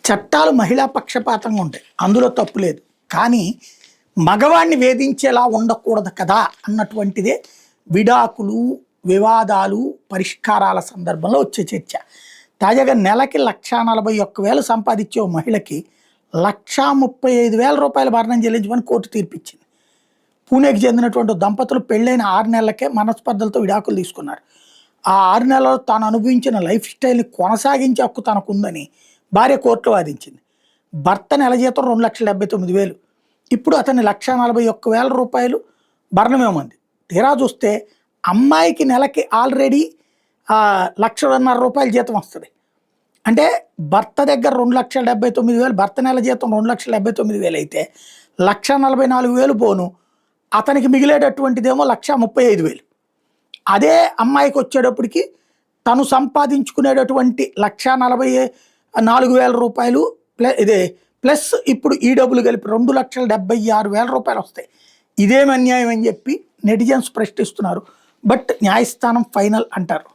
చట్టాలు మహిళా పక్షపాతంగా ఉంటాయి, అందులో తప్పు లేదు. కానీ మగవాణ్ణి వేధించేలా ఉండకూడదు కదా అన్నటువంటిదే విడాకులు, వివాదాలు, పరిష్కారాల సందర్భంలో వచ్చే చర్చ. తాజాగా నెలకి 1,41,000 సంపాదించే ఓ మహిళకి 1,35,000 రూపాయల భరణం చెల్లించమని కోర్టు తీర్పిచ్చింది. పూణేకి చెందినటువంటి దంపతులు పెళ్ళైన 6 నెలలకే మనస్పర్ధలతో విడాకులు తీసుకున్నారు. ఆ 6 నెలల్లో తాను అనుభవించిన లైఫ్ స్టైల్ని కొనసాగించే హక్కు తనకుందని భార్య కోర్టులో వాదించింది. భర్త నెల జీతం 2,79,000, ఇప్పుడు అతన్ని 1,41,000 రూపాయలు భరణమేమంది. తీరా చూస్తే అమ్మాయికి నెలకి ఆల్రెడీ 1,50,000 రూపాయల జీతం వస్తుంది. అంటే భర్త దగ్గర 2,79,000, భర్త నెల జీతం 2,79,000 అయితే 1,44,000 పోను, అతనికి మిగిలేటటువంటిదేమో 1,35,000. అదే అమ్మాయికి వచ్చేటప్పటికి తను సంపాదించుకునేటటువంటి 1,44,000 రూపాయలు ప్లస్ ఇప్పుడు ఈ డబ్బులు కలిపి 2,76,000 రూపాయలు వస్తాయి. ఇదేమి అన్యాయం అని చెప్పి నెటిజన్స్ ప్రశ్నిస్తున్నారు. బట్ న్యాయస్థానం ఫైనల్ అంటారు.